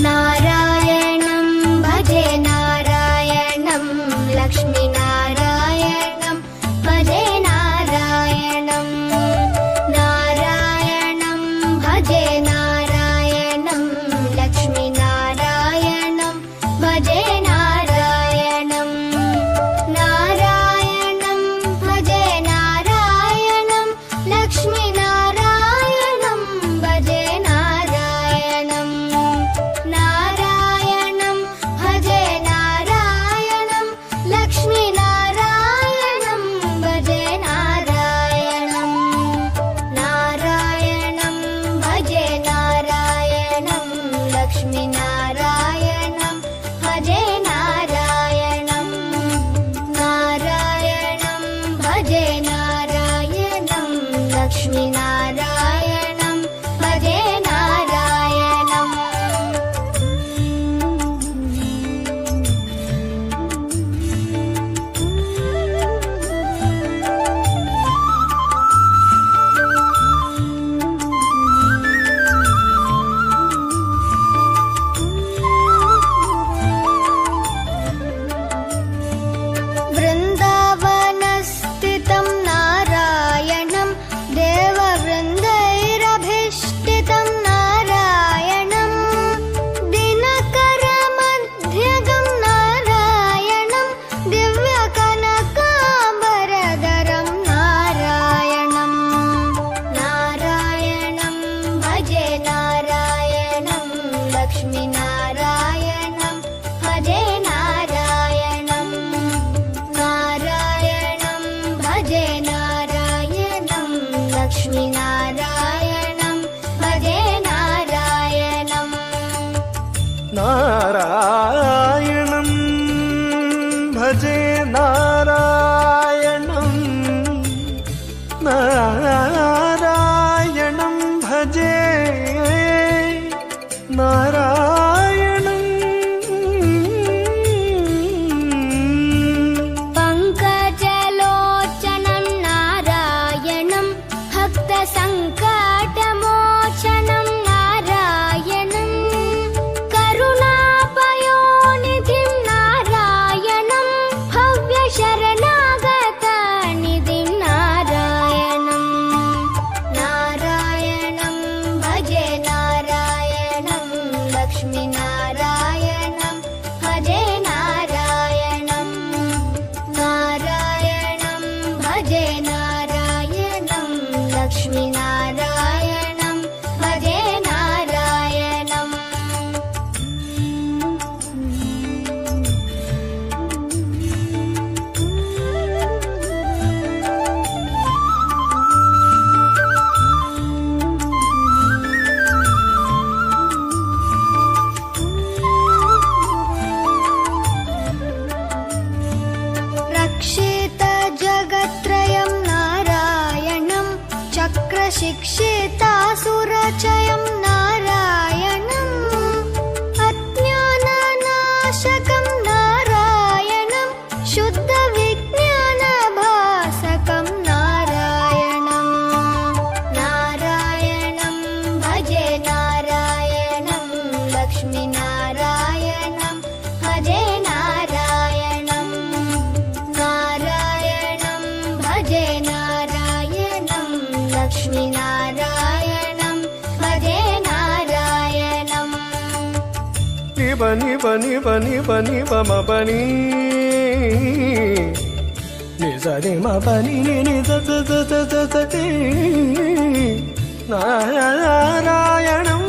नारायणं भजे नारायणं लक्ष्मीनारायणं भजे नारायणं नारायणं भजे नारायणं लक्ष्मीनारायणं भजे नारायणं नारायणं भजे नारायणं लक्ष्मीनारायणं भजे नारायणं नारायणं भजे नारायणं लक्ष्मीनारायणं भजे नारायणं नारायणं भजे नारायणं लक्ष्मीनारायणं भजे नारायणं नारायणं भजे नारायणं लक्ष्मीनारायणं भजे नारायणं वृन्दावनस्थितं नारायणं देववृन्दैरभिष्टितं नारायणं दिनकरमध्यगं नारायणं दिव्यकनकाम्बरधरं नारायणं नारायणं भजे नारायणं लक्ष्मीनारायणं भजे नारायणं नारायणं भजे नारायणं लक्ष्मीनारायणं भजे नारायणं नारायणं भजे नारायणं नारायणं भजे नारायणं पङ्कजलोचनं नारायणं भक्तसङ्कटमोचनं नारायणं करुणापयोनिधिं नारायणं भव्यशरणागतनिधिं नारायणं नारायणं भजे नारायणं लक्ष्मीनारायणं भजे नारायणं नारायणं भजे नारायणं लक्ष्मीनारायणं भजे नारायणं रक्षितजगत्त्रयं नारायणं चक्रशिक्षितासुरचयं नारायणं अज्ञाननाशकं नारायणं शुद्धविज्ञानभासकं नारायणं नारायणं भजे नारायणं लक्ष्मीनारायणं भजे नारायणं नारायणं भजे नारायणं लक्ष्मीनारायणं भजे नारायणं निबनि बनि बनि बनि बम बनि निजनि म बनि नि ज ज ज ज ज ज नारायणं